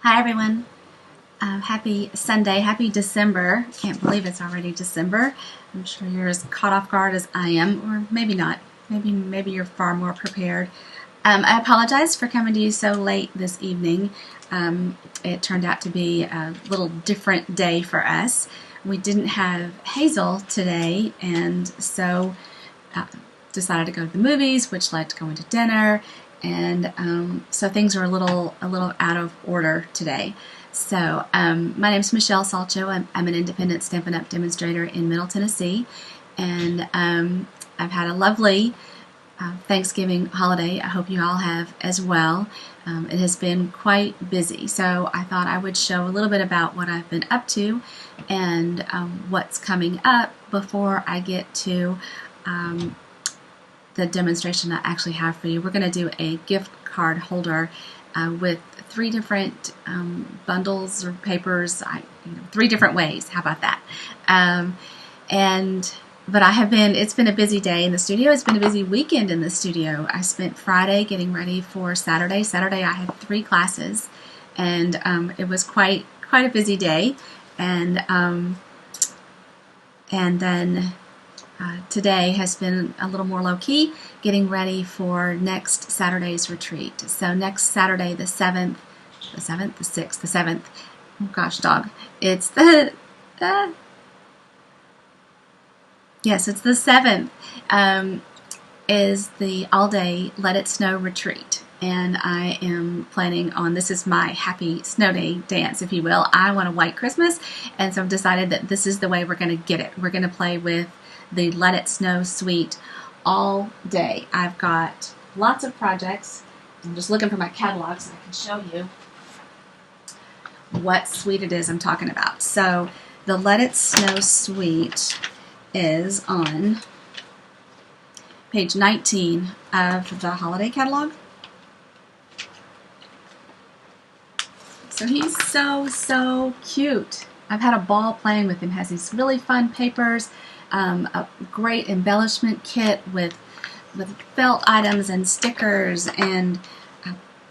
Hi everyone. Happy Sunday. Happy December. Can't believe it's already December. I'm sure you're as caught off guard as I am, or maybe not. Maybe you're far more prepared. I apologize for coming to you so late this evening. It turned out to be a little different day for us. We didn't have Hazel today, and so decided to go to the movies, which led to going to dinner, and so things are a little out of order today. So my name is Michelle Salcho. I'm an independent Stampin' Up! Demonstrator in Middle Tennessee, and I've had a lovely Thanksgiving holiday. I hope you all have as well. It has been quite busy, so I thought I would show a little bit about what I've been up to and what's coming up before I get to the demonstration I actually have for you. We're going to do a gift card holder with 3 different bundles or papers, 3 different ways. How about that? But it's been a busy day in the studio. It's been a busy weekend in the studio. I spent Friday getting ready for Saturday. Saturday I had 3 classes, and it was quite a busy day. And then today has been a little more low-key, getting ready for next Saturday's retreat. So next Saturday, the 7th, the 6th, the 7th, oh gosh, dog, it's it's the 7th, is the all-day Let It Snow retreat. And I am planning on, this is my happy snow day dance, if you will. I want a white Christmas, and so I've decided that this is the way we're going to get it. We're going to play with the Let It Snow suite all day. I've got lots of projects. I'm just looking for my catalog so I can show you what suite it is I'm talking about. So the Let It Snow suite is on page 19 of the holiday catalog. So he's so cute. I've had a ball playing with him. Has these really fun papers, a great embellishment kit with felt items and stickers and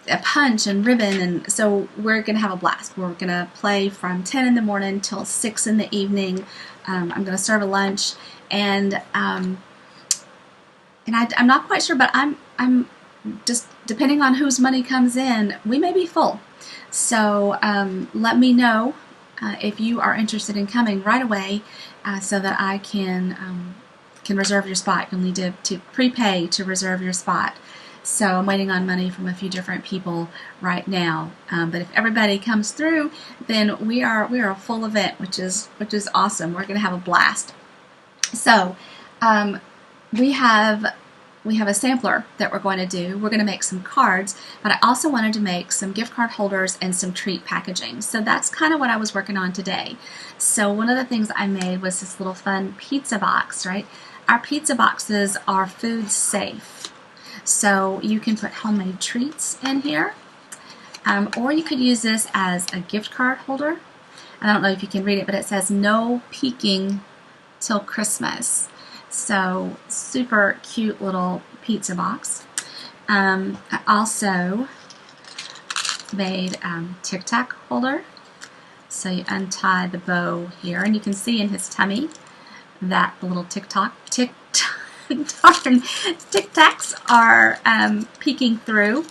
a punch and ribbon, and so we're going to have a blast. We're going to play from 10 in the morning till 6 in the evening. I'm going to serve a lunch, and I'm not quite sure, but I'm just, depending on whose money comes in, we may be full. So let me know if you are interested in coming right away, so that I can reserve your spot. You'll need to prepay to reserve your spot. So I'm waiting on money from a few different people right now. But if everybody comes through, then we are a full event, which is awesome. We're going to have a blast. So we have a sampler that we're going to do. We're going to make some cards, but I also wanted to make some gift card holders and some treat packaging. So that's kind of what I was working on today. So one of the things I made was this little fun pizza box, right? Our pizza boxes are food safe. So you can put homemade treats in here, or you could use this as a gift card holder. I don't know if you can read it, but it says no peeking till Christmas. So super cute little pizza box. I also made Tic Tac holder. So you untie the bow here, and you can see in his tummy that the little Tic Tacs are peeking through,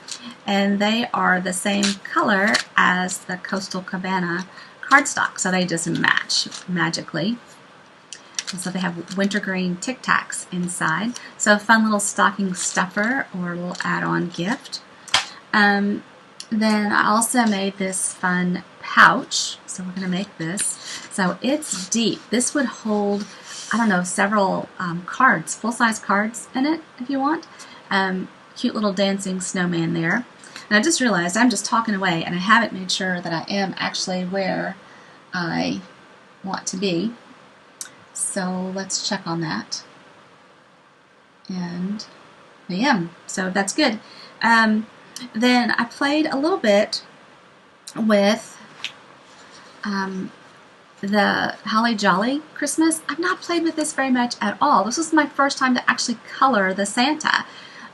and they are the same color as the Coastal Cabana cardstock, so they just match magically. And so they have wintergreen Tic Tacs inside. So a fun little stocking stuffer or a little add-on gift. Then I also made this fun pouch. So we're going to make this. So it's deep. This would hold, I don't know, several cards, full-size cards in it if you want. Cute little dancing snowman there. And I just realized I'm just talking away, and I haven't made sure that I am actually where I want to be. So let's check on that. And I am. So that's good. Then I played a little bit with the Holly Jolly Christmas. I've not played with this very much at all. This was my first time to actually color the Santa.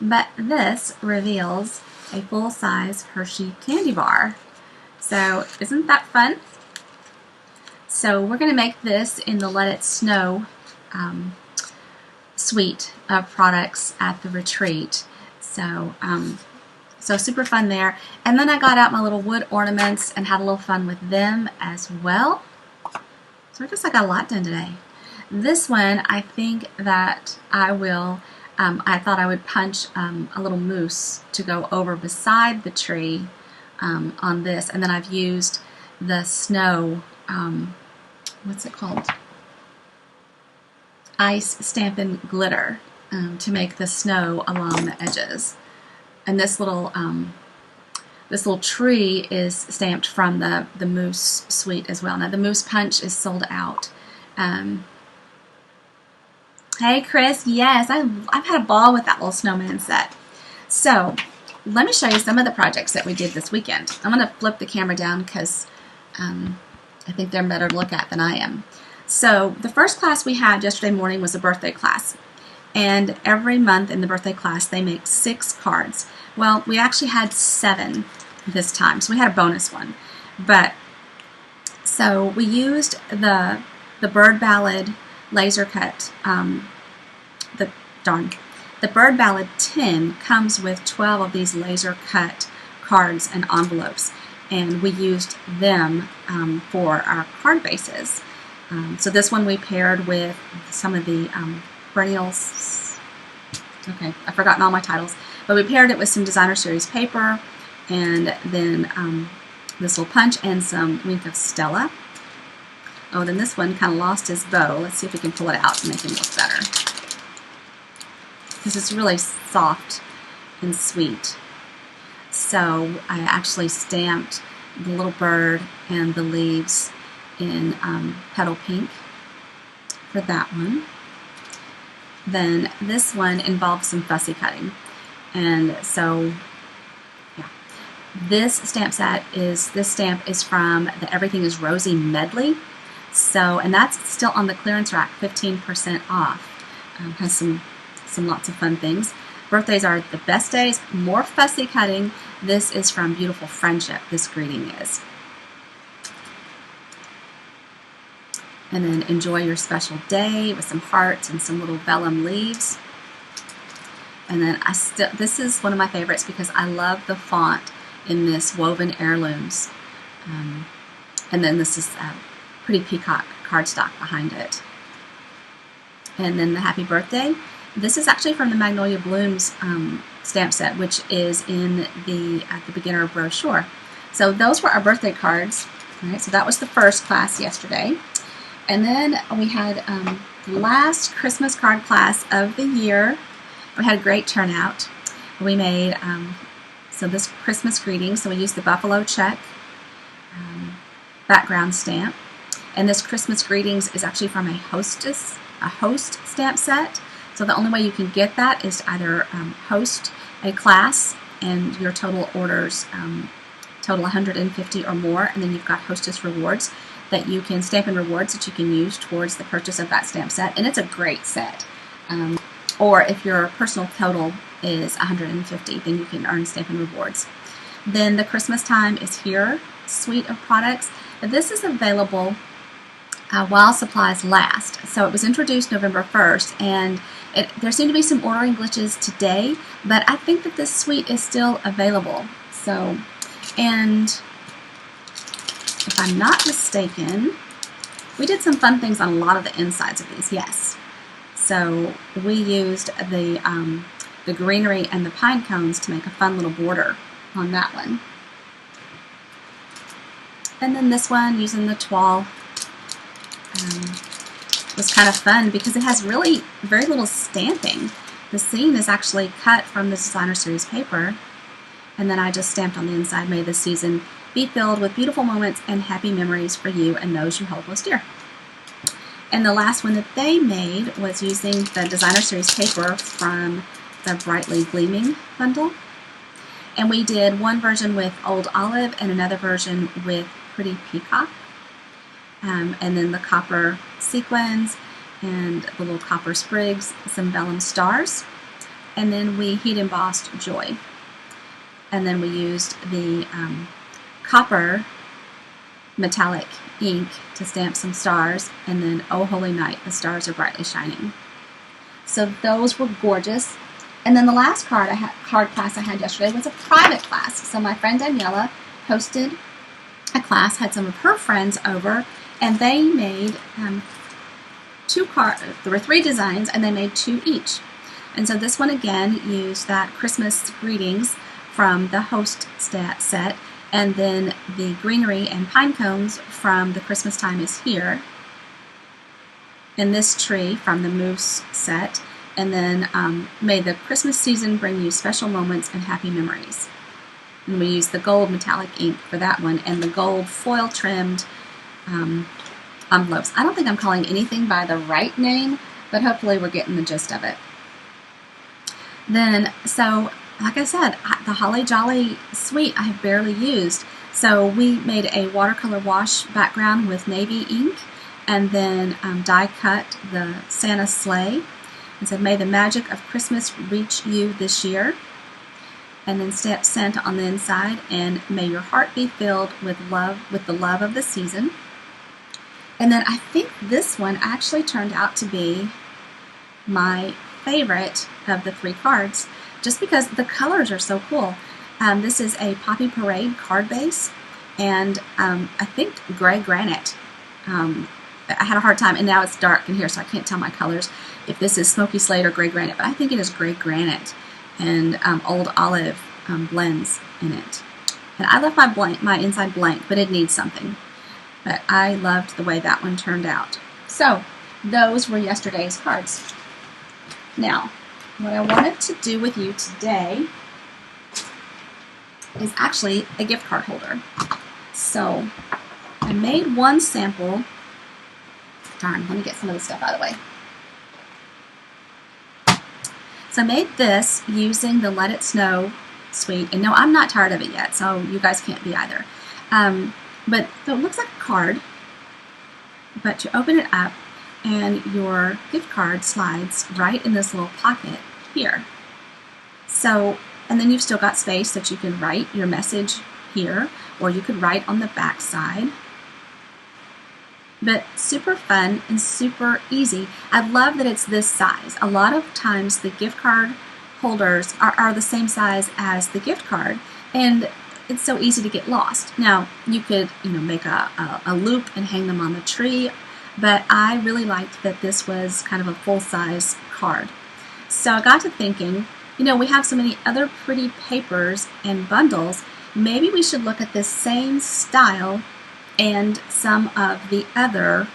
But this reveals a full-size Hershey candy bar. So isn't that fun? So we're going to make this in the Let It Snow suite of products at the retreat. So so super fun there. And then I got out my little wood ornaments and had a little fun with them as well. So I guess I got a lot done today. This one, I think that I will, I thought I would punch a little moose to go over beside the tree on this. And then I've used the snow, what's it called? Ice Stampin' Glitter to make the snow along the edges. And this little tree is stamped from the moose suite as well. Now the moose punch is sold out. Hey Chris, yes, I've had a ball with that little snowman set. So let me show you some of the projects that we did this weekend. I'm going to flip the camera down because I think they're better to look at than I am. So the first class we had yesterday morning was a birthday class. And every month in the birthday class they make 6 cards. Well, we actually had 7 this time, so we had a bonus one. But so we used the Bird Ballad laser cut. The Bird Ballad tin comes with 12 of these laser cut cards and envelopes, and we used them for our card bases. So this one we paired with some of the perennials. Okay, I've forgotten all my titles, but we paired it with some Designer Series paper, and then this little punch and some Wink of Stella. Oh, then this one kind of lost his bow. Let's see if we can pull it out and make him look better. Because it's really soft and sweet. So I actually stamped the little bird and the leaves in petal pink for that one. Then this one involves some fussy cutting. And so, yeah. This stamp is from the Everything is Rosy medley. So, and that's still on the clearance rack, 15% off. Has some lots of fun things. Birthdays are the best days, more fussy cutting. This is from Beautiful Friendship, this greeting is. And then enjoy your special day with some hearts and some little vellum leaves. And then this is one of my favorites because I love the font in this Woven Heirlooms. And then this is a pretty peacock cardstock behind it. And then the Happy Birthday. This is actually from the Magnolia Blooms stamp set, which is in the beginner brochure. So those were our birthday cards. All right, so that was the first class yesterday. And then we had the last Christmas card class of the year. We had a great turnout. We made, so this Christmas greeting, so we used the Buffalo Check background stamp. And this Christmas greetings is actually from a host stamp set. So the only way you can get that is to either host a class and your total orders total 150 or more, and then you've got hostess rewards that you can stamp in rewards that you can use towards the purchase of that stamp set, and it's a great set. Or if your personal total is 150, then you can earn Stampin' Rewards. Then the Christmas Time is Here suite of products. This is available while supplies last. So it was introduced November 1st, and there seem to be some ordering glitches today, but I think that this suite is still available. So, and if I'm not mistaken, we did some fun things on a lot of the insides of these, yes. So we used the greenery and the pine cones to make a fun little border on that one. And then this one, using the toile, was kind of fun because it has really very little stamping. The seam is actually cut from the Designer Series paper, and then I just stamped on the inside, "May this season be filled with beautiful moments and happy memories for you and those you hold most dear." And the last one that they made was using the Designer Series paper from the Brightly Gleaming bundle. And we did one version with Old Olive and another version with Pretty Peacock. And then the copper sequins and the little copper sprigs, some vellum stars. And then we heat embossed Joy. And then we used the copper metallic ink to stamp some stars, and then Oh Holy Night, the stars are brightly shining. So those were gorgeous. And then the last card class I had yesterday was a private class. So my friend Daniela hosted a class, had some of her friends over, and they made two cards. There were 3 designs, and they made 2 each. And so this one again used that Christmas greetings from the host set, and then the greenery and pine cones from the Christmas Time Is Here, and this tree from the Moose set, and then may the Christmas season bring you special moments and happy memories. And we used the gold metallic ink for that one, and the gold foil trimmed envelopes. I don't think I'm calling anything by the right name, but hopefully we're getting the gist of it. Then, so like I said, the Holly Jolly suite I have barely used. So we made a watercolor wash background with navy ink, and then die cut the Santa sleigh, and said, "May the magic of Christmas reach you this year." And then stamp Santa on the inside, and "May your heart be filled with love, with the love of the season." And then I think this one actually turned out to be my favorite of the 3 cards, just because the colors are so cool. This is a Poppy Parade card base, and I think gray granite. I had a hard time, and now it's dark in here, so I can't tell my colors if this is smoky slate or gray granite, but I think it is gray granite, and old olive blends in it. And I left my inside blank, but it needs something. But I loved the way that one turned out. So those were yesterday's cards. Now, what I wanted to do with you today is actually a gift card holder. So I made one sample. Darn, let me get some of this stuff out of the way. So I made this using the Let It Snow suite. And no, I'm not tired of it yet, so you guys can't be either. But so it looks like a card, but you open it up, and your gift card slides right in this little pocket here. So, and then you've still got space that you can write your message here, or you could write on the back side. But super fun and super easy. I love that it's this size. A lot of times the gift card holders are the same size as the gift card, and it's so easy to get lost. Now, you could make a loop and hang them on the tree, but I really liked that this was kind of a full-size card. So I got to thinking, we have so many other pretty papers and bundles, maybe we should look at this same style and some of the other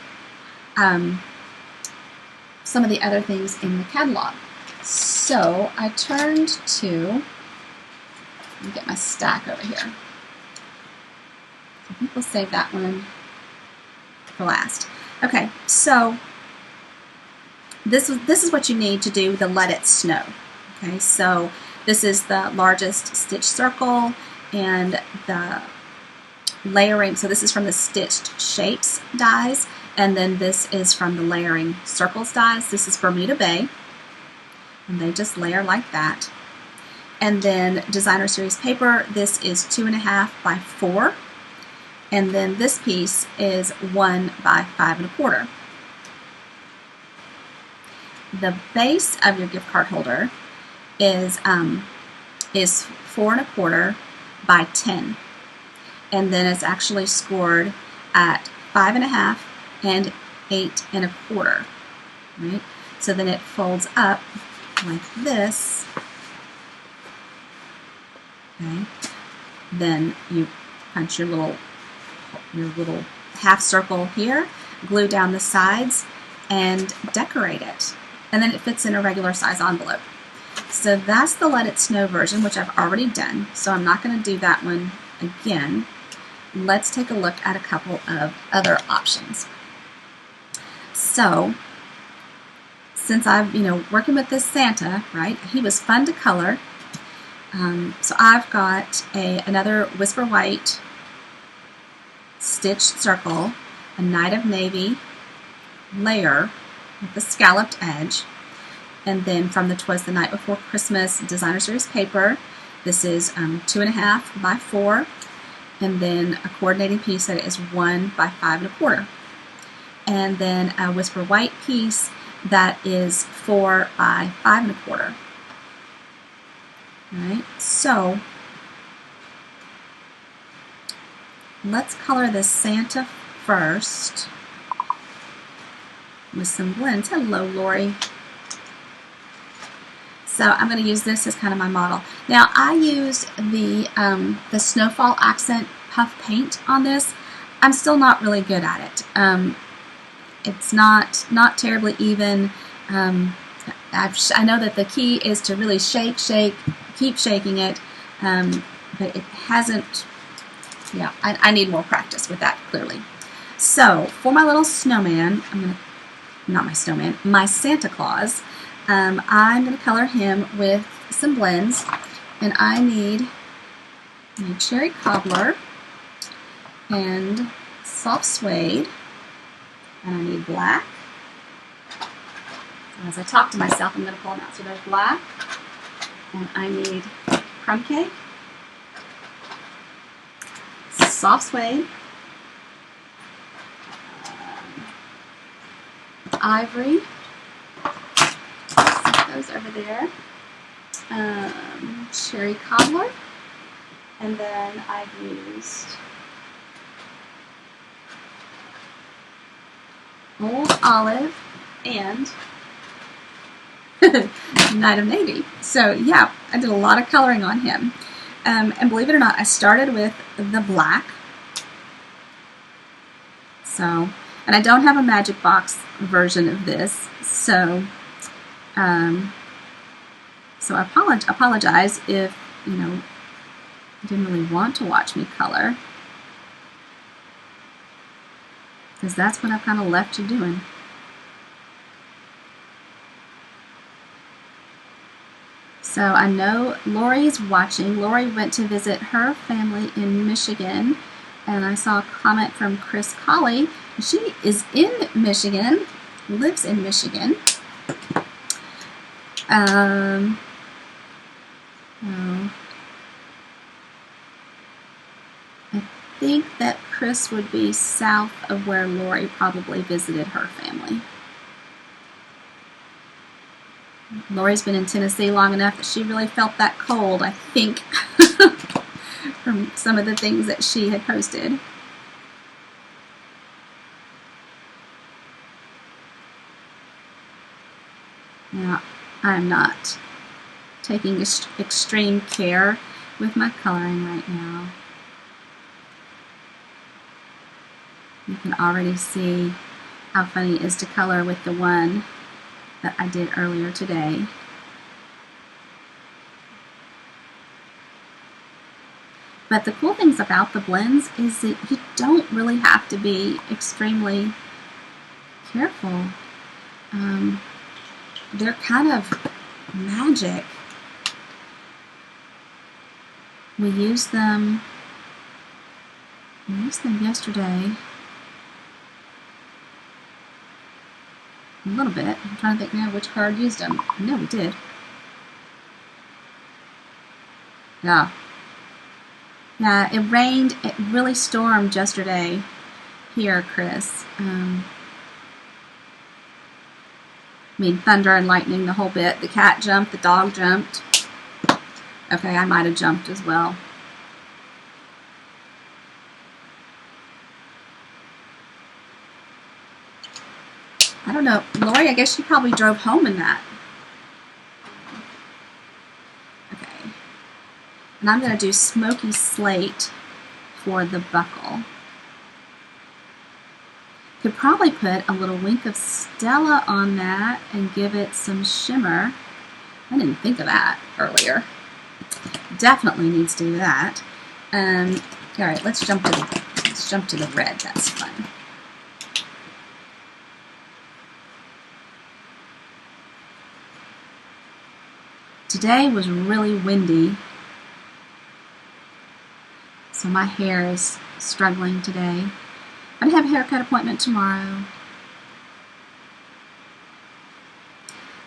things in the catalog. So I turned to, let me get my stack over here. I think we'll save that one for last. Okay, so this is what you need to do the Let It Snow. Okay, so this is the largest stitch circle, and the layering, so this is from the Stitched Shapes dies, and then this is from the Layering Circles dies. This is Bermuda Bay, and they just layer like that. And then Designer Series paper, this is 2.5 by 4, and then this piece is 1 by 5 1/4. The base of your gift card holder is 4 1/4 by 10. And then it's actually scored at 5 1/2 and 8 1/4, right? So then it folds up like this, okay? Then you punch your little half circle here, glue down the sides, and decorate it. And then it fits in a regular size envelope. So that's the Let It Snow version, which I've already done, so I'm not going to do that one again. Let's take a look at a couple of other options. So, since I'm, working with this Santa, right, he was fun to color. So I've got another Whisper White stitched circle, a Night of Navy layer with the scalloped edge, and then from the 'Twas the Night Before Christmas Designer Series paper, this is 2.5 by 4, and then a coordinating piece that is 1 by 5 1/4, and then a whisper white piece that is 4 by 5 1/4. All right, so let's color this Santa first with some blends. Hello, Lori. So I'm going to use this as kind of my model. Now I used the Snowfall Accent Puff Paint on this. I'm still not really good at it. It's not terribly even. I know that the key is to really shake, keep shaking it, but it hasn't. Yeah, I need more practice with that, clearly. So for my little snowman, my Santa Claus, I'm going to color him with some blends, and I need cherry cobbler and soft suede, and I need black. As I talk to myself, I'm going to pull them out. So there's black, and I need crumb cake, soft suede, ivory, set those over there, cherry cobbler, and then I've used old olive and Night of Navy. So yeah, I did a lot of coloring on him. And believe it or not, I started with the black. So, and I don't have a Magic Box version of this, so so I apologize if you didn't really want to watch me color, because that's what I've kind of left you doing. So I know Lori's watching. Lori went to visit her family in Michigan, and I saw a comment from Chris Colley. She is in Michigan, lives in Michigan. Oh. I think that Chris would be south of where Lori probably visited her family. Lori's been in Tennessee long enough that she really felt that cold, I think, from some of the things that she had posted. Now, I'm not taking extreme care with my coloring right now. You can already see how funny it is to color with the one that I did earlier today. But the cool things about the blends is that you don't really have to be extremely careful. They're kind of magic. We used them yesterday a little bit. I'm trying to think now which card used them. No, we did. Yeah. Yeah, it rained. It really stormed yesterday here, Chris. I mean, thunder and lightning, the whole bit. The cat jumped, the dog jumped. Okay, I might have jumped as well. I don't know. Lori, I guess you probably drove home in that. Okay. And I'm going to do Smoky Slate for the buckle. Could probably put a little wink of Stella on that and give it some shimmer. I didn't think of that earlier. Definitely needs to do that. All right, let's jump to the red. That's fun. Today was really windy, so my hair is struggling today. I'm going to have a haircut appointment tomorrow.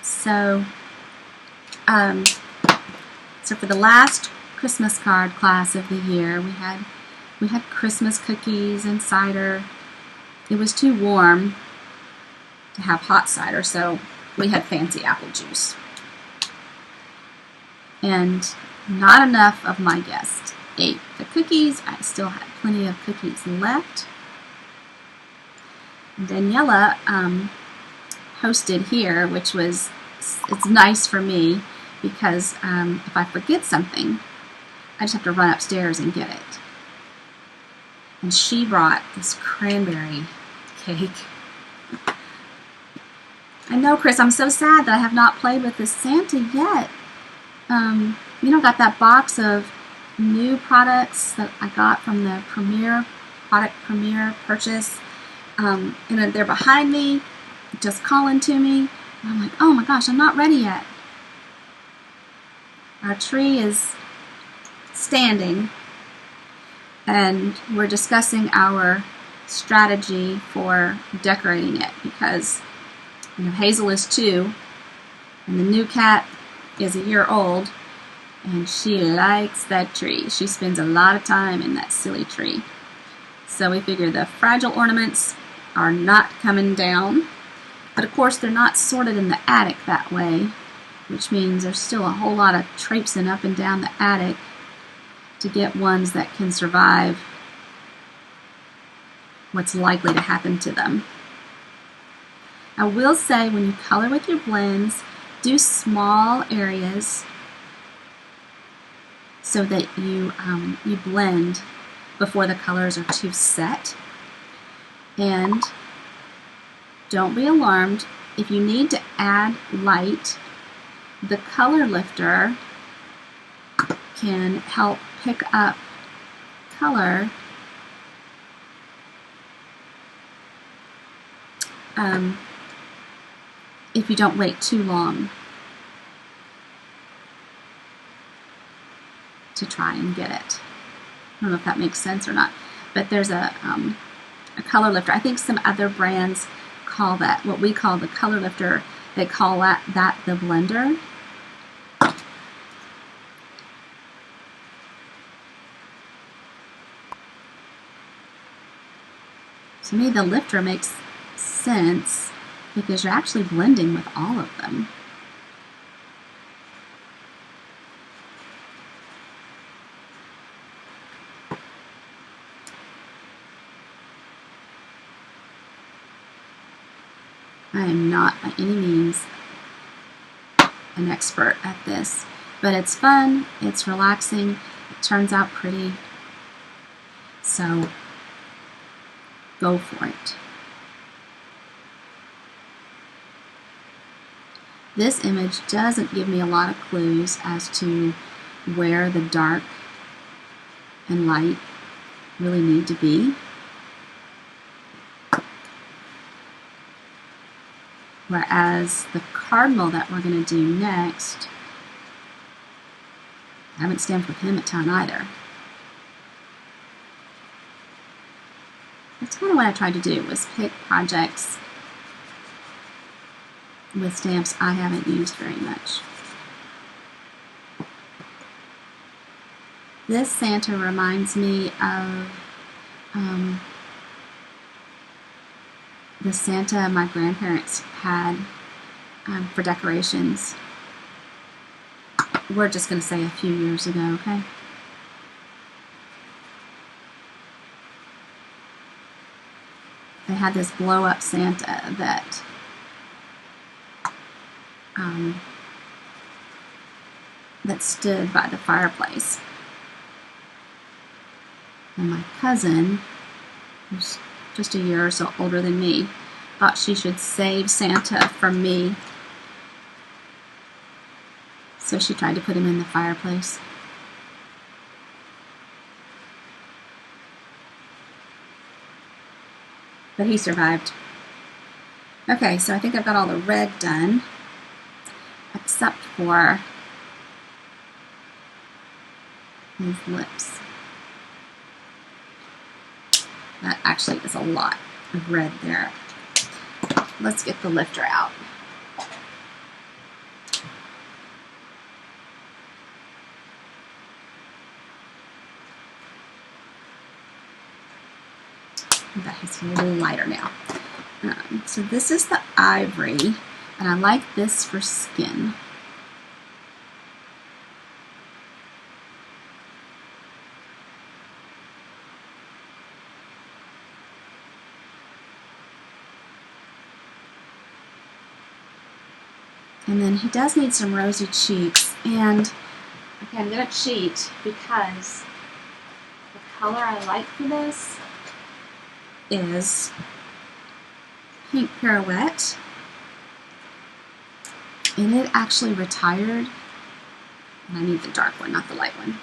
So for the last Christmas card class of the year, we had We had Christmas cookies and cider. It was too warm to have hot cider, so we had fancy apple juice. And not enough of my guests ate the cookies. I still had plenty of cookies left. Daniela hosted here, which was, it's nice for me because if I forget something, I just have to run upstairs and get it. And she brought this cranberry cake. I know, Chris, I'm so sad that I have not played with this Santa yet. Got that box of new products that I got from the product Premier purchase. And they're behind me, just calling to me. And I'm like, oh my gosh, I'm not ready yet. Our tree is standing, and we're discussing our strategy for decorating it because Hazel is 2, and the new cat is a year old, and she likes that tree. She spends a lot of time in that silly tree. So we figure the fragile ornaments are not coming down, but of course they're not sorted in the attic that way, which means there's still a whole lot of traipsing up and down the attic to get ones that can survive what's likely to happen to them. I will say, when you color with your blends, do small areas so that you blend before the colors are too set. And don't be alarmed if you need to add light. The color lifter can help pick up color if you don't wait too long to try and get it. I don't know if that makes sense or not, but there's a color lifter. I think some other brands call that, what we call the color lifter, they call that the blender. To me, the lifter makes sense because you're actually blending with all of them. I am not by any means an expert at this, but it's fun, it's relaxing, it turns out pretty, so go for it. This image doesn't give me a lot of clues as to where the dark and light really need to be. Whereas the cardinal that we're going to do next, I haven't stamped with him a ton either. That's kind of what I tried to do, was pick projects with stamps I haven't used very much. This Santa reminds me of the Santa my grandparents had for decorations. We're just going to say a few years ago, okay? They had this blow-up Santa that that stood by the fireplace. And my cousin, who's just a year or so older than me, thought she should save Santa from me. So she tried to put him in the fireplace. But he survived. Okay, so I think I've got all the red done, except for his lips. That actually is a lot of red there. Let's get the lifter out. That he's a little lighter now. So this is the ivory, and I like this for skin. And then he does need some rosy cheeks, and okay, I'm going to cheat because the color I like for this is Pink Pirouette, and it actually retired, and I need the dark one, not the light one.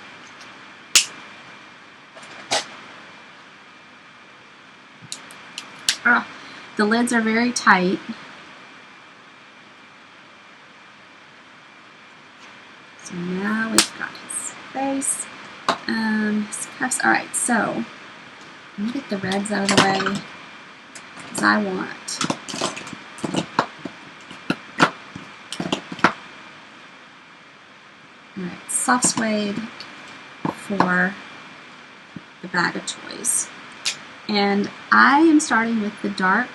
The lids are very tight. So now we've got his face, his cuffs. All right, so let me get the reds out of the way, because I want soft suede for the bag of toys. And I am starting with the dark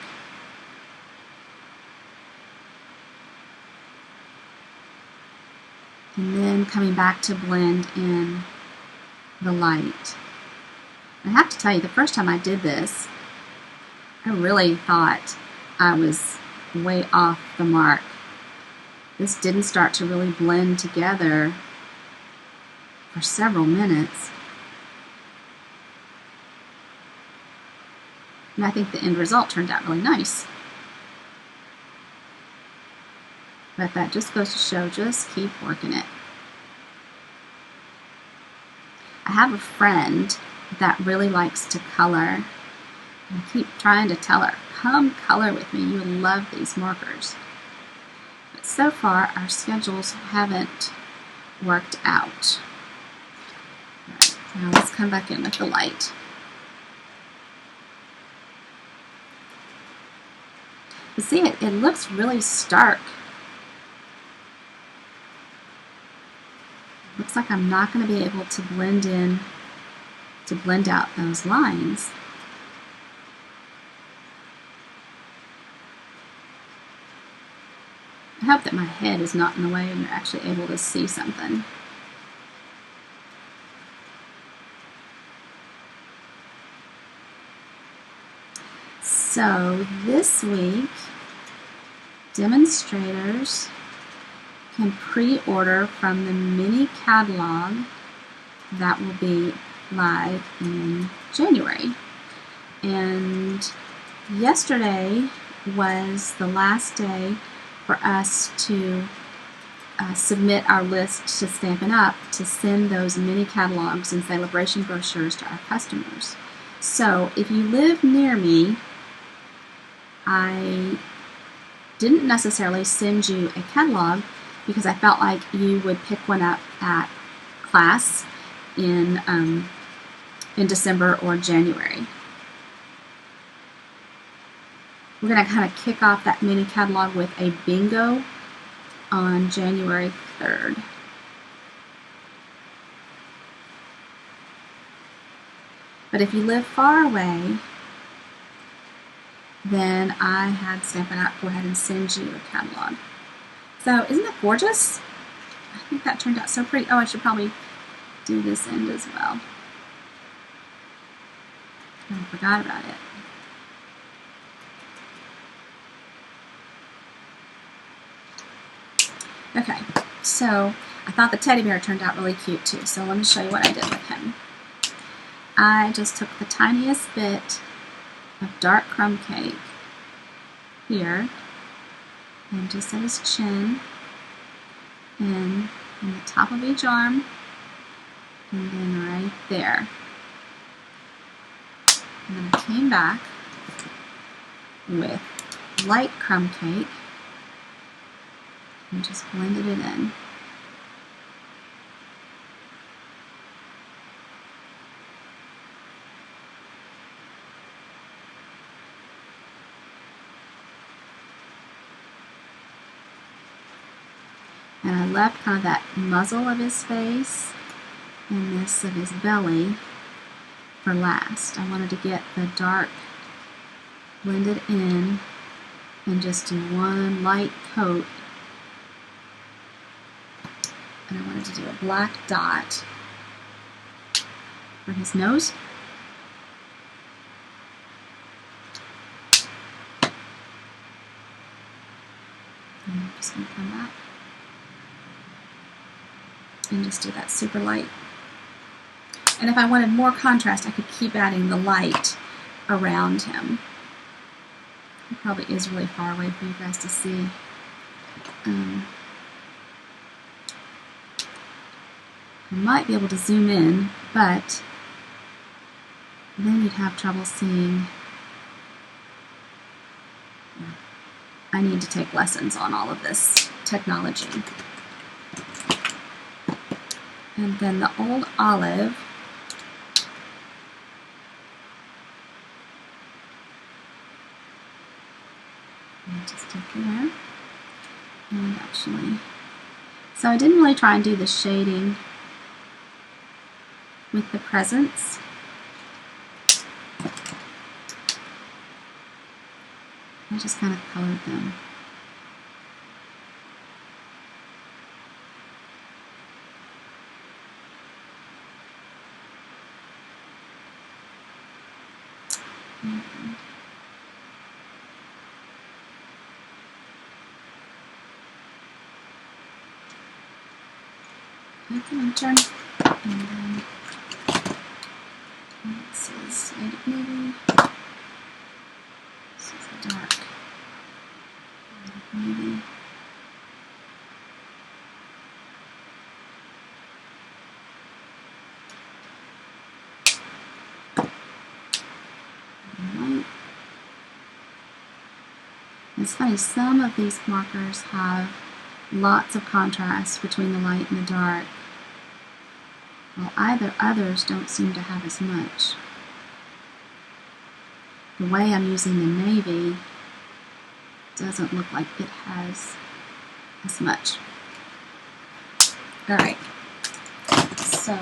and then coming back to blend in the light. I have to tell you, the first time I did this, I really thought I was way off the mark. This didn't start to really blend together for several minutes. And I think the end result turned out really nice. But that just goes to show, just keep working it. I have a friend that really likes to color. I keep trying to tell her, come color with me, you love these markers. But so far, our schedules haven't worked out. All right, now let's come back in with the light. You see, it looks really stark. Looks like I'm not going to be able to blend out those lines. I hope that my head is not in the way and you're actually able to see something. So this week, demonstrators can pre-order from the mini catalog that will be live in January. And yesterday was the last day for us to submit our list to Stampin' Up! To send those mini catalogs and celebration brochures to our customers. So if you live near me, I didn't necessarily send you a catalog because I felt like you would pick one up at class in December or January. We're going to kind of kick off that mini catalog with a bingo on January 3rd. But if you live far away, then I had Stampin' Up! Go ahead and send you a catalog. So isn't that gorgeous? I think that turned out so pretty. Oh, I should probably do this end as well. I forgot about it. Okay, so I thought the teddy bear turned out really cute too, so let me show you what I did with him. I just took the tiniest bit of dark crumb cake here, and just at his chin, and in the top of each arm, and then right there. And then I came back with light crumb cake and just blended it in. And I left kind of that muzzle of his face and this of his belly for last. I wanted to get the dark blend it in and just do one light coat. And I wanted to do a black dot for his nose. And I'm just going to come back and just do that super light. And if I wanted more contrast, I could keep adding the light around him. He probably is really far away for you guys to see. I might be able to zoom in, but then you'd have trouble seeing. I need to take lessons on all of this technology. And then the old olive. Just take there. And actually, so I didn't really try and do the shading with the presents. I just kind of colored them. Turn, and then this is light navy. This is the dark navy. And light. It's funny, some of these markers have lots of contrast between the light and the dark. Well, others don't seem to have as much. The way I'm using the navy doesn't look like it has as much. All right, so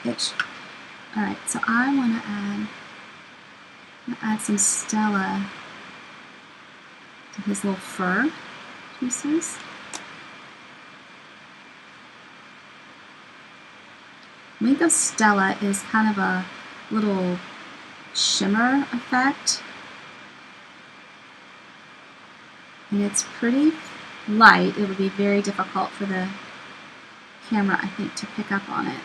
itch. All right, so I want to add some Stella to his little fur pieces. Wink of Stella is kind of a little shimmer effect, and it's pretty light. It would be very difficult for the camera, I think, to pick up on it.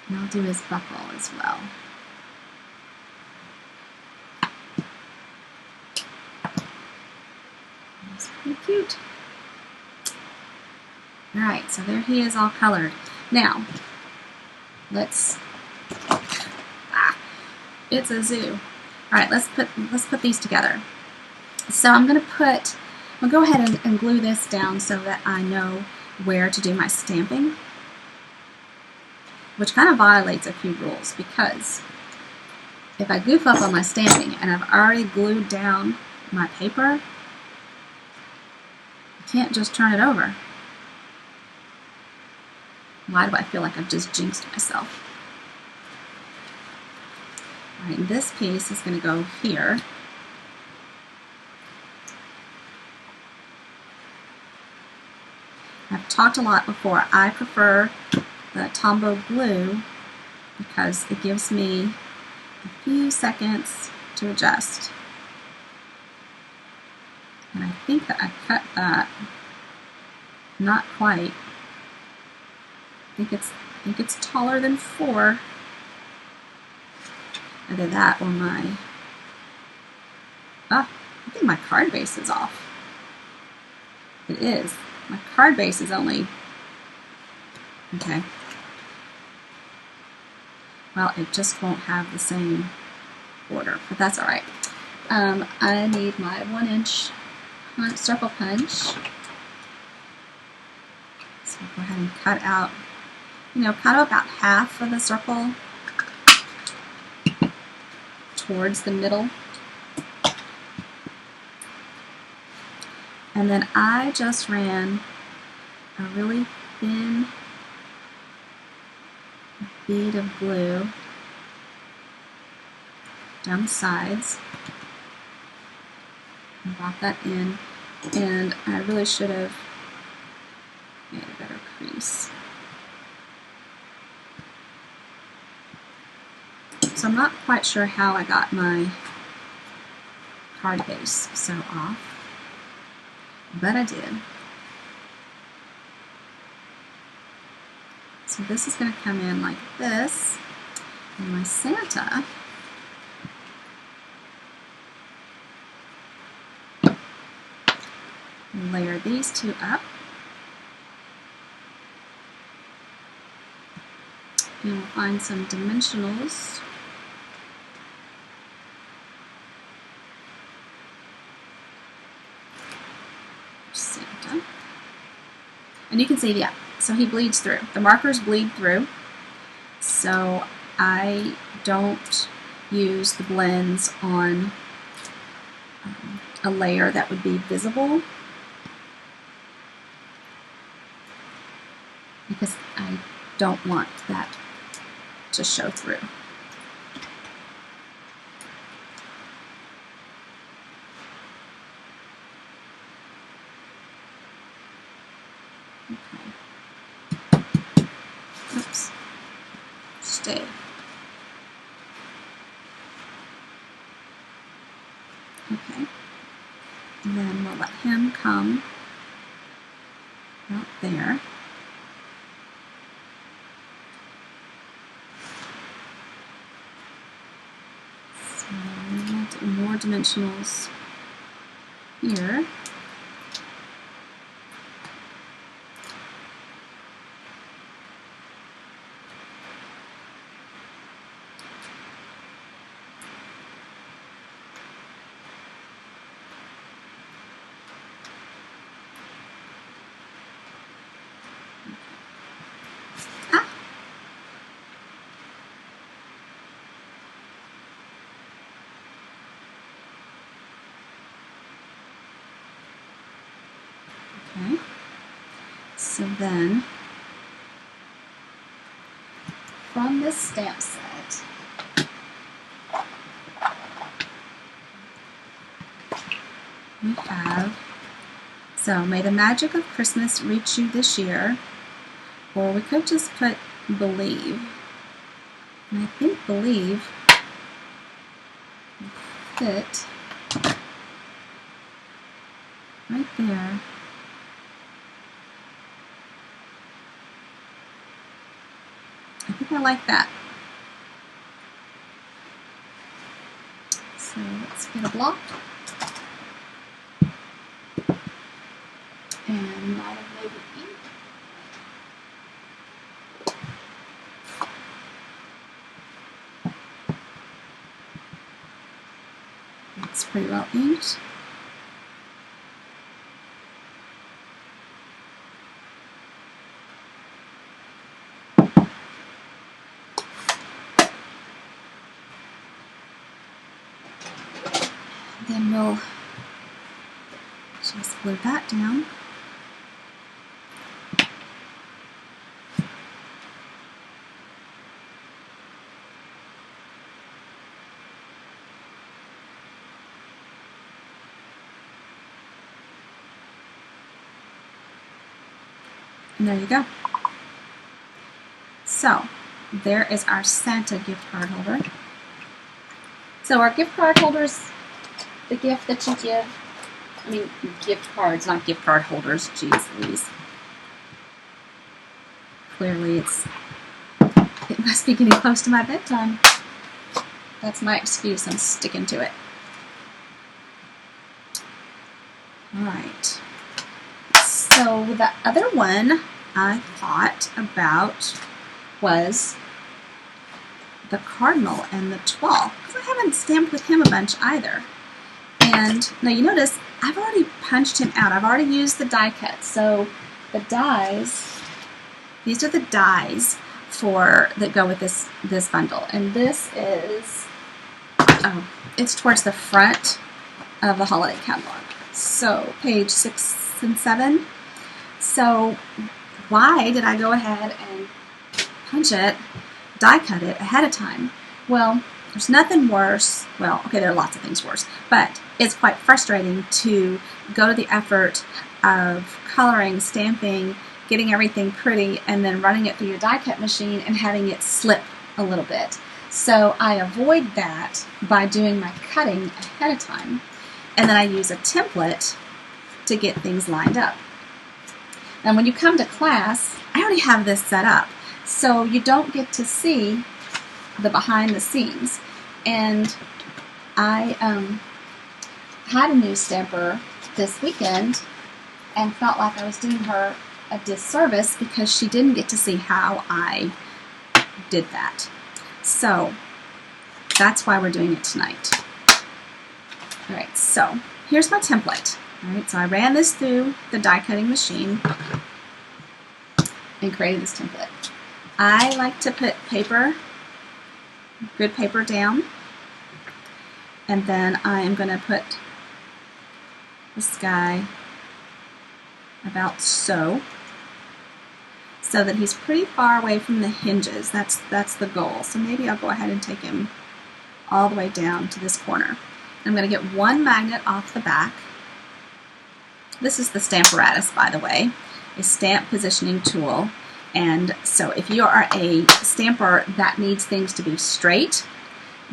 And I'll do his buckle as well. That's pretty cute. Alright, so there he is all colored. Now, it's a zoo. Alright, let's put these together. So I'm gonna go ahead and glue this down so that I know where to do my stamping, which kind of violates a few rules, because if I goof up on my stamping and I've already glued down my paper, I can't just turn it over. Why do I feel like I've just jinxed myself? All right, this piece is going to go here. I've talked a lot before. I prefer the Tombow glue because it gives me a few seconds to adjust. And I think that I cut that. Not quite. I think it's taller than 4. Either that or I think my card base is off. It is. My card base is only, okay. Well, it just won't have the same order, but that's all right. I need my 1-inch circle punch. So I'll go ahead and cut out, kind of about half of the circle towards the middle. And then I just ran a really thin bead of glue down the sides and brought that in, and I really should have made a better crease. So I'm not quite sure how I got my card base so off, but I did. So this is going to come in like this, and my Santa layer these two up, and we'll find some dimensionals. Santa. And you can see, yeah, so he bleeds through. The markers bleed through, so I don't use the blends on a layer that would be visible, because I don't want that to show through. Okay. Oops. Stay. Okay. And then we'll let him come out there. So we'll do more dimensionals here. Okay, so then from this stamp set, we have, so may the magic of Christmas reach you this year, or we could just put believe. And I think believe will fit right there. I think I like that. So let's get a block and a lot of navy ink. It's pretty well inked. Then we'll just glue that down. And there you go. So there is our Santa gift card holder. So our gift card holders, the gift that you give, I mean gift cards, not gift card holders, jeez Louise. Clearly it must be getting close to my bedtime. That's my excuse, I'm sticking to it. Alright. So the other one I thought about was the Cardinal and the 12, because I haven't stamped with him a bunch either. And now you notice I've already punched him out. I've already used the die cut. So the dies, these are the dies that go with this bundle. And this is, it's towards the front of the holiday catalog. So page 6 and 7. So why did I go ahead and punch it, die cut it ahead of time? Well, there's nothing worse. Well, okay, there are lots of things worse, but it's quite frustrating to go to the effort of coloring, stamping, getting everything pretty, and then running it through your die cut machine and having it slip a little bit. So I avoid that by doing my cutting ahead of time, and then I use a template to get things lined up. And when you come to class, I already have this set up, so you don't get to see the behind the scenes. And I had a new stamper this weekend and felt like I was doing her a disservice because she didn't get to see how I did that. So that's why we're doing it tonight. All right, so here's my template. All right, so I ran this through the die cutting machine and created this template. I like to put paper, good paper down, and then I am going to put this guy about so that he's pretty far away from the hinges. That's the goal. So maybe I'll go ahead and take him all the way down to this corner. I'm going to get one magnet off the back. This is the Stamparatus, by the way, a stamp positioning tool. And so if you are a stamper that needs things to be straight,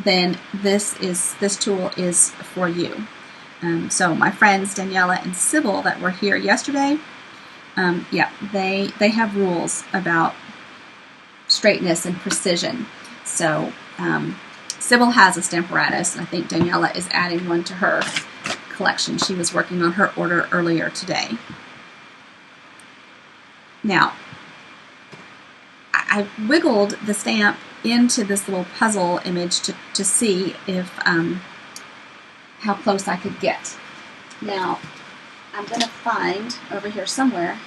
then this tool is for you. So my friends Daniela and Sybil that were here yesterday, yeah, they have rules about straightness and precision. So Sybil has a Stamparatus, and I think Daniela is adding one to her collection. She was working on her order earlier today. Now, I wiggled the stamp into this little puzzle image to see if how close I could get. Now, I'm going to find over here somewhere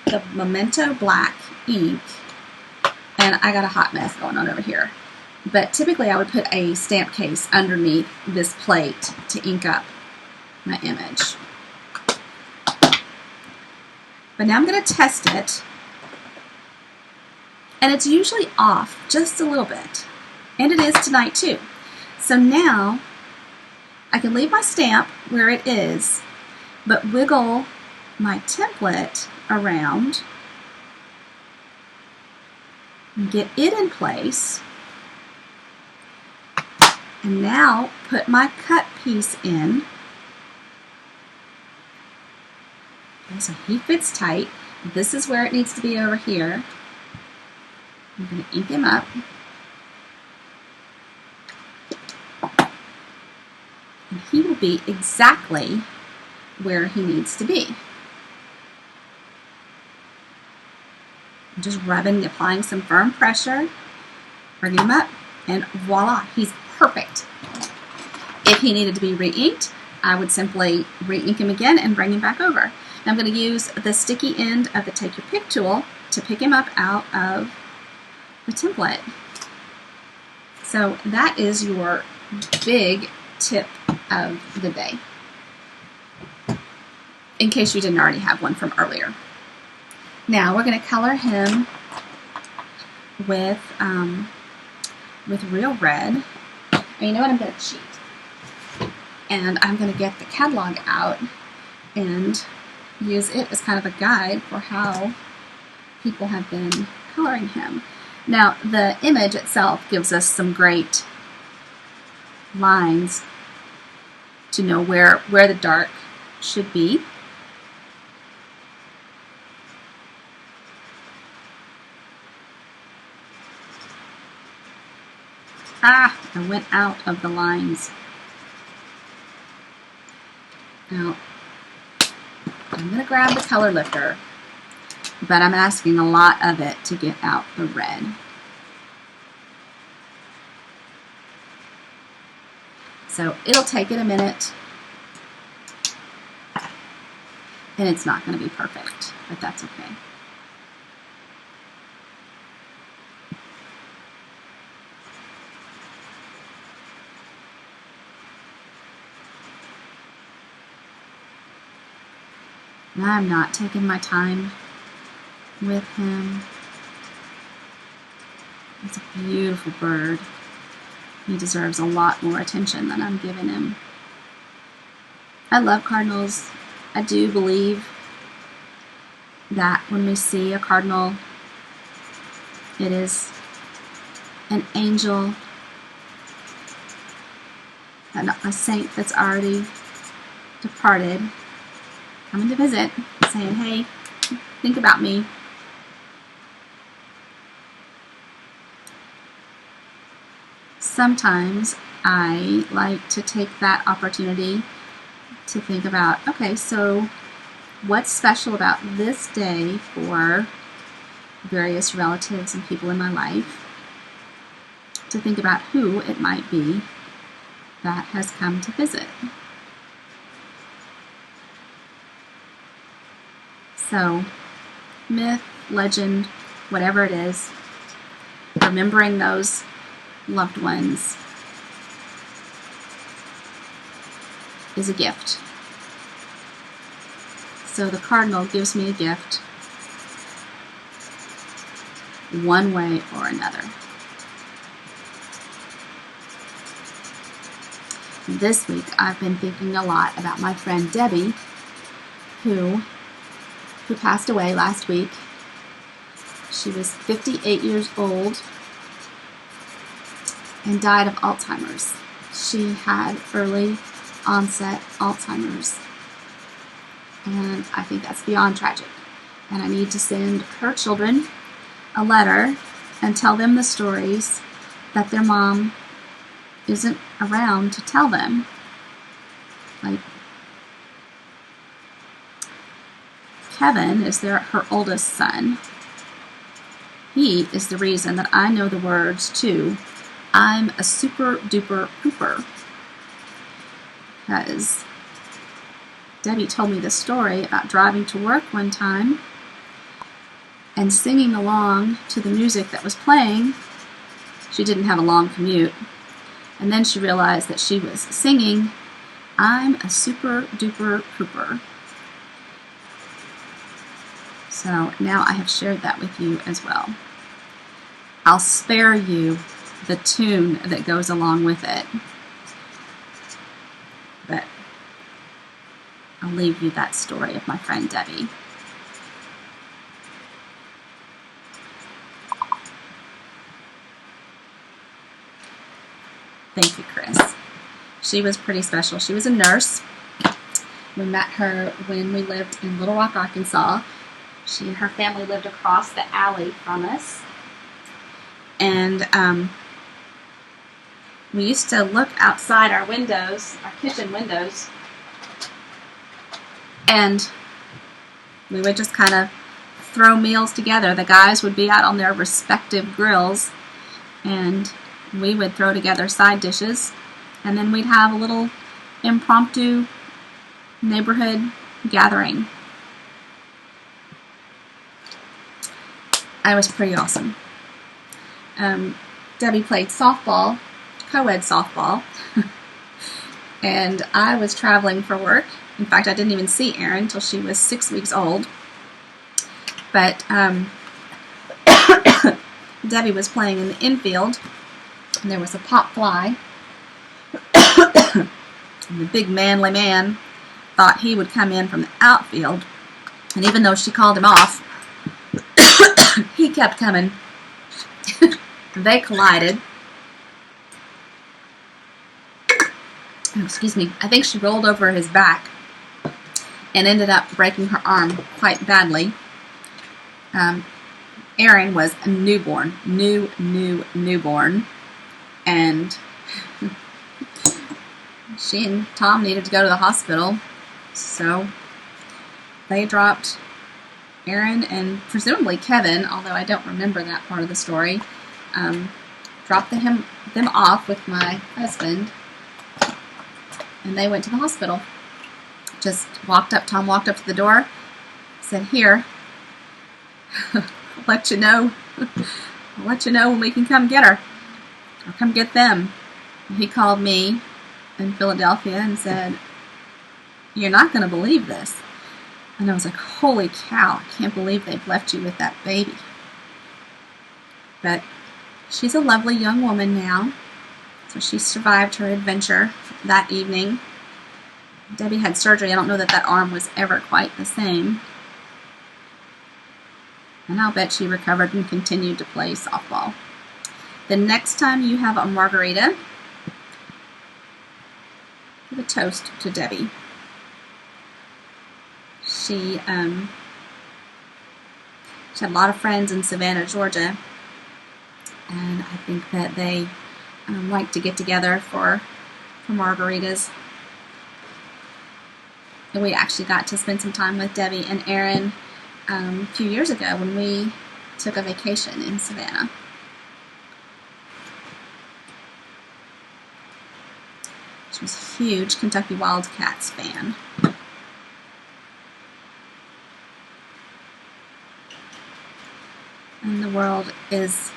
the Memento Black ink, and I got a hot mess going on over here. But typically I would put a stamp case underneath this plate to ink up my image. But now I'm going to test it, and it's usually off just a little bit, and it is tonight too. So now I can leave my stamp where it is, but wiggle my template around and get it in place, and now put my cut piece in. Okay, so he fits tight. This is where it needs to be over here. I'm going to ink him up. And he will be exactly where he needs to be. I'm just rubbing, applying some firm pressure, bringing him up, and voila, he's perfect. If he needed to be re-inked, I would simply re-ink him again and bring him back over. Now I'm going to use the sticky end of the Take Your Pick tool to pick him up out of the template. So that is your big tip of the day, in case you didn't already have one from earlier. Now we're going to color him with real red. And you know what? I'm going to cheat. And I'm going to get the catalog out and use it as kind of a guide for how people have been coloring him. Now, the image itself gives us some great lines to know where the dark should be. Ah, I went out of the lines. Now, I'm going to grab the color lifter, but I'm asking a lot of it to get out the red. So it'll take it a minute, and it's not going to be perfect, but that's okay. and I'm not taking my time with him. It's a beautiful bird. He deserves a lot more attention than I'm giving him. I love cardinals. I do believe that when we see a cardinal, it is an angel, a saint that's already departed, coming to visit, saying, hey, think about me. Sometimes I like to take that opportunity to think about, okay, so what's special about this day for various relatives and people in my life, to think about who it might be that has come to visit. So, myth, legend, whatever it is, remembering those loved ones is a gift. So the cardinal gives me a gift one way or another. This week I've been thinking a lot about my friend Debbie, who passed away last week. She was 58 years old and died of Alzheimer's. She had early onset Alzheimer's, and I think that's beyond tragic. And I need to send her children a letter and tell them the stories that their mom isn't around to tell them. Like, Kevin is her oldest son. He is the reason that I know the words to I'm a super duper pooper. Because Debbie told me this story about driving to work one time and singing along to the music that was playing. She didn't have a long commute. And then she realized that she was singing, I'm a super duper pooper. So now I have shared that with you as well. I'll spare you the tune that goes along with it, but I'll leave you that story of my friend Debbie. Thank you, Chris. She was pretty special. She was a nurse. We met her when we lived in Little Rock, Arkansas. She and her family lived across the alley from us. And we used to look outside our windows, our kitchen windows, and we would just kind of throw meals together. The guys would be out on their respective grills, and we would throw together side dishes, and then we'd have a little impromptu neighborhood gathering. It was pretty awesome. Debbie played softball, co-ed softball, and I was traveling for work. In fact, I didn't even see Erin until she was 6 weeks old. But Debbie was playing in the infield, and there was a pop fly. And the big manly man thought he would come in from the outfield, and even though she called him off, he kept coming. They collided. Oh, excuse me. I think she rolled over his back and ended up breaking her arm quite badly. Erin was a newborn, newborn, and she and Tom needed to go to the hospital, so they dropped Erin and presumably Kevin, although I don't remember that part of the story, dropped them off with my husband, and they went to the hospital. Tom walked up to the door, said, here, I'll let you know when we can come get her, or come get them. And he called me in Philadelphia and said, you're not going to believe this. And I was like, holy cow, I can't believe they've left you with that baby. But she's a lovely young woman now. So she survived her adventure that evening. Debbie had surgery. I don't know that that arm was ever quite the same. And I'll bet she recovered and continued to play softball. The next time you have a margarita, give a toast to Debbie. She had a lot of friends in Savannah, Georgia, and I think that they like to get together for margaritas. And we actually got to spend some time with Debbie and Aaron a few years ago when we took a vacation in Savannah. She was a huge Kentucky Wildcats fan. And the world is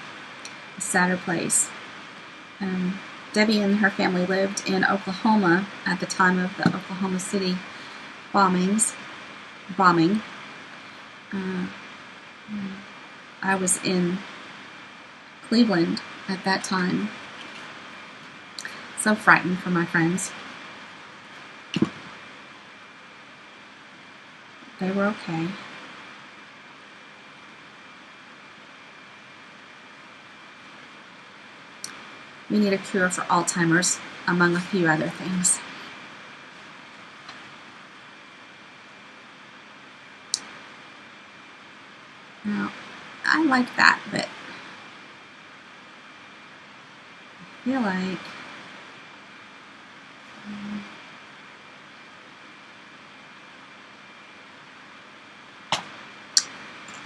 a sadder place. Debbie and her family lived in Oklahoma at the time of the Oklahoma City bombing. I was in Cleveland at that time. So frightened for my friends. They were okay. We need a cure for Alzheimer's, among a few other things. Now, I like that, but I feel like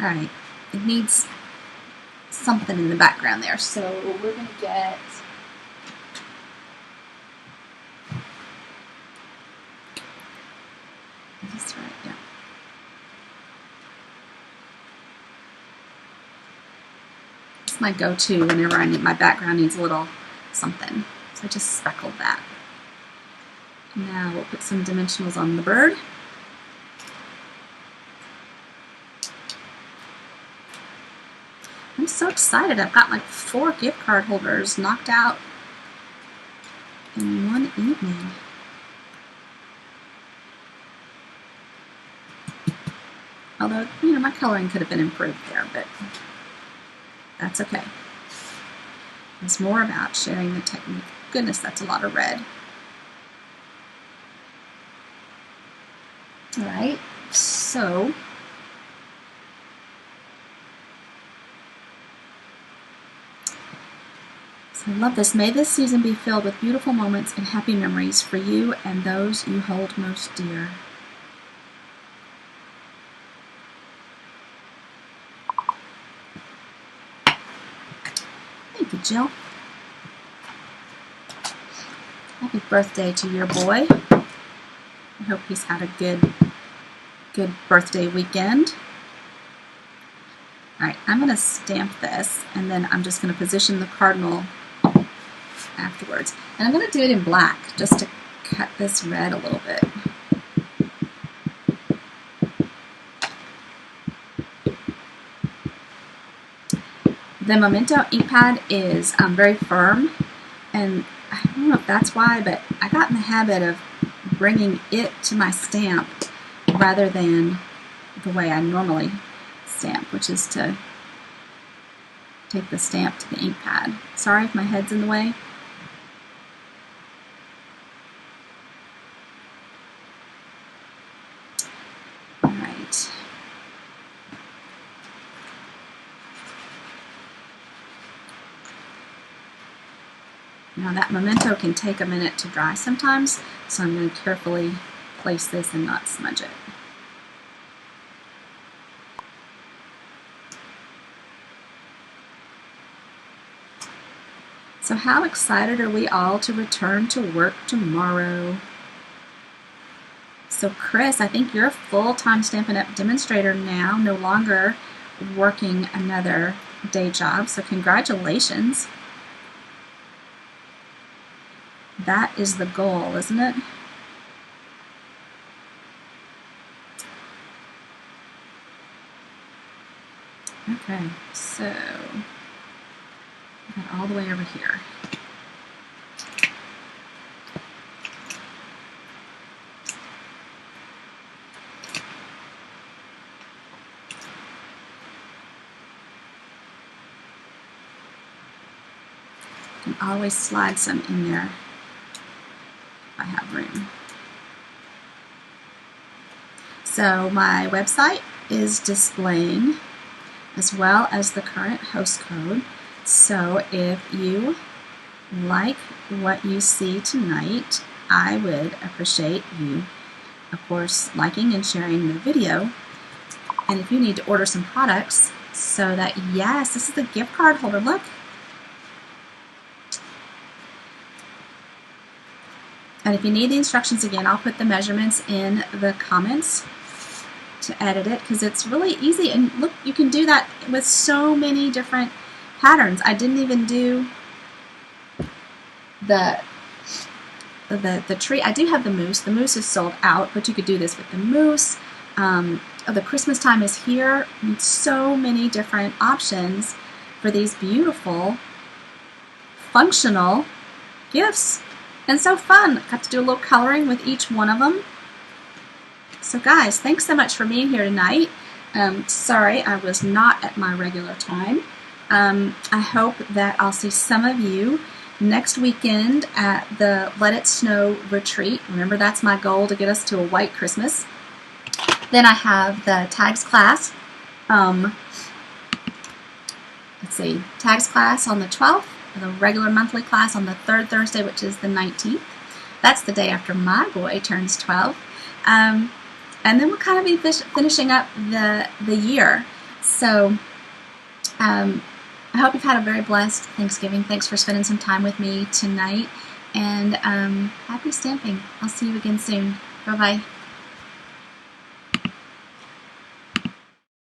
alright, it needs something in the background there, so we're going to get this right, yeah. It's my go-to whenever my background needs a little something. So I just speckled that. Now we'll put some dimensionals on the bird. I'm so excited. I've got like 4 gift card holders knocked out in one evening. Although, you know, my coloring could have been improved there, but that's okay. It's more about sharing the technique. Goodness, that's a lot of red. All right, so I love this. May this season be filled with beautiful moments and happy memories for you and those you hold most dear. Thank you, Jill. Happy birthday to your boy. I hope he's had a good birthday weekend. All right, I'm going to stamp this, and then I'm just going to position the cardinal afterwards. And I'm going to do it in black just to cut this red a little bit. The Memento ink pad is very firm, and I don't know if that's why, but I got in the habit of bringing it to my stamp rather than the way I normally stamp, which is to take the stamp to the ink pad. Sorry if my head's in the way. All right. Now that Memento can take a minute to dry sometimes, so I'm going to carefully place this and not smudge it. So how excited are we all to return to work tomorrow? So Chris, I think you're a full-time Stampin' Up! Demonstrator now, no longer working another day job, so congratulations. That is the goal, isn't it? Okay, so got all the way over here. You can always slide some in there if I have room. So my website is displaying as well as the current host code. So if you like what you see tonight, I would appreciate you, of course, liking and sharing the video. And if you need to order some products, so that, yes, this is the gift card holder, look. And if you need the instructions again, I'll put the measurements in the comments to edit it, because it's really easy. And look, you can do that with so many different patterns. I didn't even do the tree. I do have the moose. The moose is sold out, but you could do this with the moose. The Christmas time is here. So many different options for these beautiful, functional gifts. And so fun. Got to do a little coloring with each one of them. So guys, thanks so much for being here tonight. Sorry I was not at my regular time. I hope that I'll see some of you next weekend at the Let It Snow retreat. Remember, that's my goal, to get us to a white Christmas. Then I have the tags class. Let's see, tags class on the 12th, the regular monthly class on the third Thursday, which is the 19th. That's the day after my boy turns 12. And then we'll kind of be finishing up the year. So I hope you've had a very blessed Thanksgiving. Thanks for spending some time with me tonight. And happy stamping. I'll see you again soon. Bye-bye.